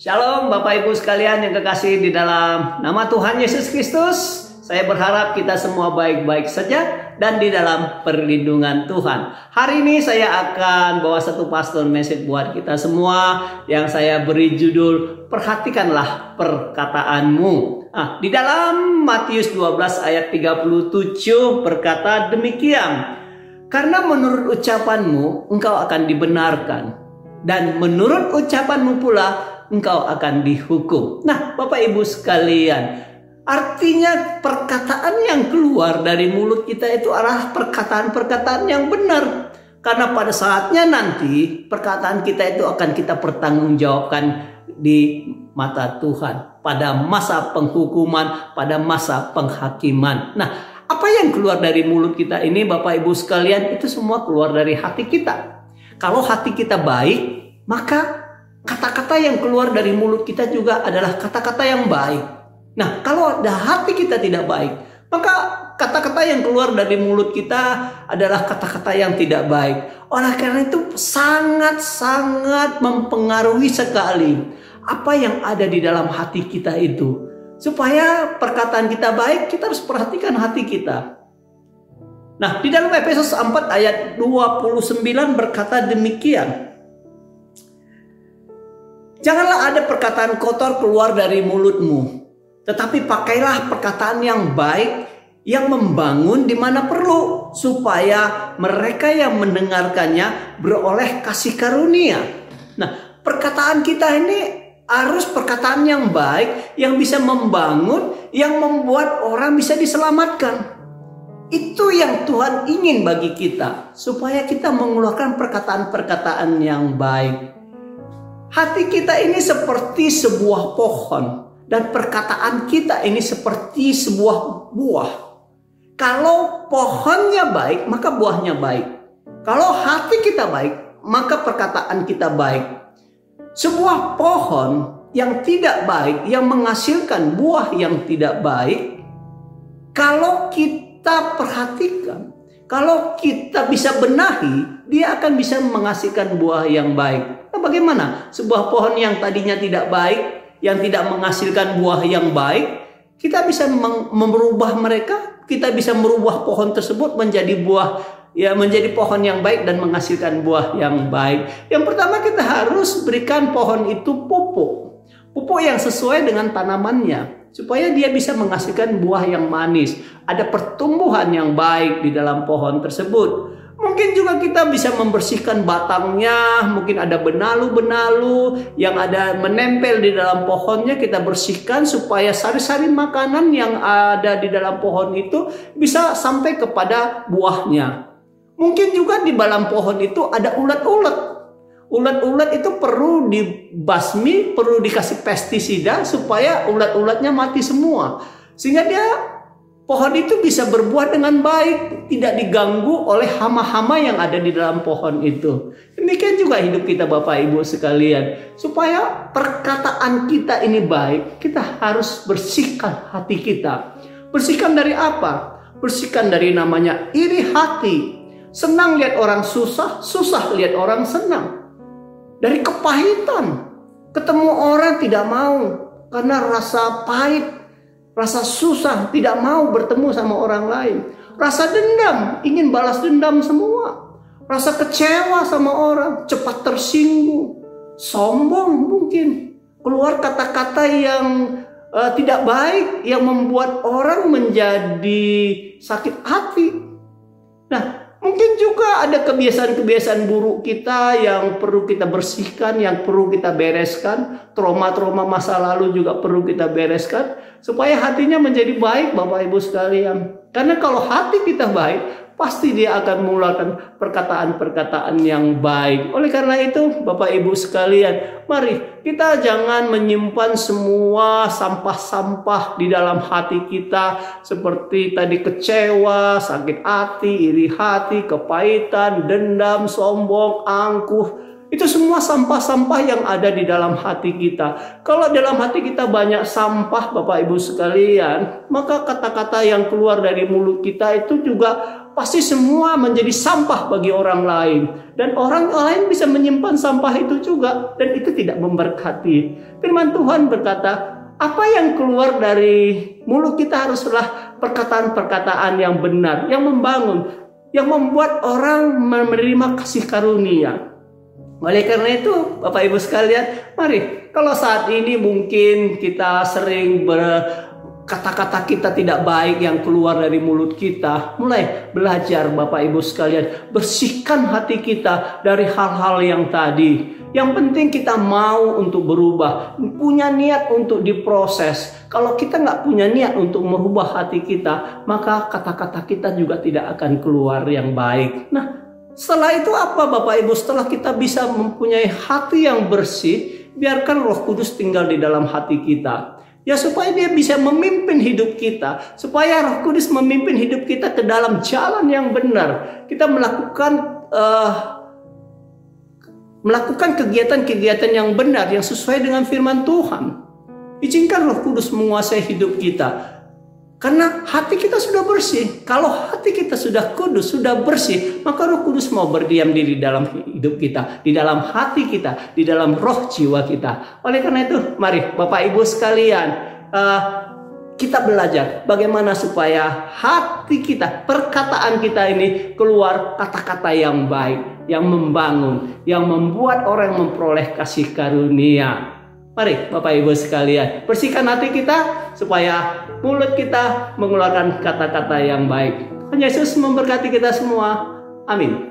Shalom Bapak Ibu sekalian yang kekasih di dalam nama Tuhan Yesus Kristus. Saya berharap kita semua baik-baik saja dan di dalam perlindungan Tuhan. Hari ini saya akan bawa satu pastor message buat kita semua yang saya beri judul Perhatikanlah Perkataanmu. Di dalam Matius 12 ayat 37 berkata demikian. Karena menurut ucapanmu engkau akan dibenarkan, dan menurut ucapanmu pula engkau akan dihukum. Nah, Bapak Ibu sekalian, artinya perkataan yang keluar dari mulut kita itu adalah perkataan-perkataan yang benar. Karena pada saatnya nanti perkataan kita itu akan kita pertanggungjawabkan di mata Tuhan pada masa penghukuman, pada masa penghakiman. Nah, apa yang keluar dari mulut kita ini Bapak Ibu sekalian itu semua keluar dari hati kita. Kalau hati kita baik, maka kata-kata yang keluar dari mulut kita juga adalah kata-kata yang baik. Nah, kalau hati kita tidak baik, maka kata-kata yang keluar dari mulut kita adalah kata-kata yang tidak baik. Oleh karena itu sangat-sangat mempengaruhi sekali apa yang ada di dalam hati kita itu. Supaya perkataan kita baik, kita harus perhatikan hati kita. Nah, di dalam Efesus 4 ayat 29 berkata demikian. Janganlah ada perkataan kotor keluar dari mulutmu, tetapi pakailah perkataan yang baik, yang membangun di mana perlu, supaya mereka yang mendengarkannya beroleh kasih karunia. Nah, perkataan kita ini harus perkataan yang baik, yang bisa membangun, yang membuat orang bisa diselamatkan. Itu yang Tuhan ingin bagi kita, supaya kita mengeluarkan perkataan-perkataan yang baik. Hati kita ini seperti sebuah pohon, dan perkataan kita ini seperti sebuah buah. Kalau pohonnya baik, maka buahnya baik. Kalau hati kita baik, maka perkataan kita baik. Sebuah pohon yang tidak baik, yang menghasilkan buah yang tidak baik, kalau kita perhatikan, kalau kita bisa benahi, dia akan bisa menghasilkan buah yang baik. Nah, bagaimana? Sebuah pohon yang tadinya tidak baik, yang tidak menghasilkan buah yang baik, kita bisa merubah mereka, kita bisa merubah pohon tersebut menjadi buah, menjadi pohon yang baik dan menghasilkan buah yang baik. Yang pertama, kita harus berikan pohon itu pupuk. Pupuk yang sesuai dengan tanamannya, supaya dia bisa menghasilkan buah yang manis. Ada pertumbuhan yang baik di dalam pohon tersebut. Mungkin juga kita bisa membersihkan batangnya, mungkin ada benalu-benalu yang ada menempel di dalam pohonnya, kita bersihkan supaya sari-sari makanan yang ada di dalam pohon itu bisa sampai kepada buahnya. Mungkin juga di dalam pohon itu ada ulat-ulat. Ulat-ulat itu perlu dibasmi, perlu dikasih pestisida supaya ulat-ulatnya mati semua. Sehingga pohon itu bisa berbuah dengan baik, tidak diganggu oleh hama-hama yang ada di dalam pohon itu. Demikian juga hidup kita Bapak Ibu sekalian. Supaya perkataan kita ini baik, kita harus bersihkan hati kita. Bersihkan dari apa? Bersihkan dari namanya iri hati. Senang lihat orang susah, susah lihat orang senang. Dari kepahitan, ketemu orang tidak mau karena rasa pahit, rasa susah, tidak mau bertemu sama orang lain. Rasa dendam, ingin balas dendam semua. Rasa kecewa sama orang, cepat tersinggung. Sombong mungkin. Keluar kata-kata yang tidak baik, yang membuat orang menjadi sakit hati. Nah, mungkin juga ada kebiasaan-kebiasaan buruk kita yang perlu kita bersihkan, yang perlu kita bereskan. Trauma-trauma masa lalu juga perlu kita bereskan, supaya hatinya menjadi baik Bapak Ibu sekalian. Karena kalau hati kita baik, pasti dia akan mengeluarkan perkataan-perkataan yang baik. Oleh karena itu Bapak Ibu sekalian, mari kita jangan menyimpan semua sampah-sampah di dalam hati kita. Seperti tadi kecewa, sakit hati, iri hati, kepahitan, dendam, sombong, angkuh. Itu semua sampah-sampah yang ada di dalam hati kita. Kalau dalam hati kita banyak sampah, Bapak Ibu sekalian, maka kata-kata yang keluar dari mulut kita itu juga pasti semua menjadi sampah bagi orang lain. Dan orang lain bisa menyimpan sampah itu juga, dan itu tidak memberkati. Firman Tuhan berkata, apa yang keluar dari mulut kita haruslah perkataan-perkataan yang benar, yang membangun, yang membuat orang menerima kasih karunia. Oleh karena itu, Bapak Ibu sekalian, mari, kalau saat ini mungkin kita sering kata-kata kita tidak baik yang keluar dari mulut kita, mulai belajar Bapak Ibu sekalian, bersihkan hati kita dari hal-hal yang tadi. Yang penting kita mau untuk berubah, punya niat untuk diproses. Kalau kita nggak punya niat untuk merubah hati kita, maka kata-kata kita juga tidak akan keluar yang baik. Nah, setelah itu apa Bapak Ibu? Setelah kita bisa mempunyai hati yang bersih, biarkan Roh Kudus tinggal di dalam hati kita. Ya, supaya dia bisa memimpin hidup kita. Supaya Roh Kudus memimpin hidup kita ke dalam jalan yang benar. Kita melakukan kegiatan-kegiatan yang benar, yang sesuai dengan firman Tuhan. Izinkan Roh Kudus menguasai hidup kita. Karena hati kita sudah bersih. Kalau hati kita sudah kudus, sudah bersih, maka Roh Kudus mau berdiam diri dalam hidup kita, di dalam hati kita, di dalam roh jiwa kita. Oleh karena itu, mari Bapak Ibu sekalian, kita belajar bagaimana supaya hati kita, perkataan kita ini keluar kata-kata yang baik, yang membangun, yang membuat orang memperoleh kasih karunia. Mari Bapak Ibu sekalian, bersihkan hati kita supaya mulut kita mengeluarkan kata-kata yang baik. Tuhan Yesus memberkati kita semua. Amin.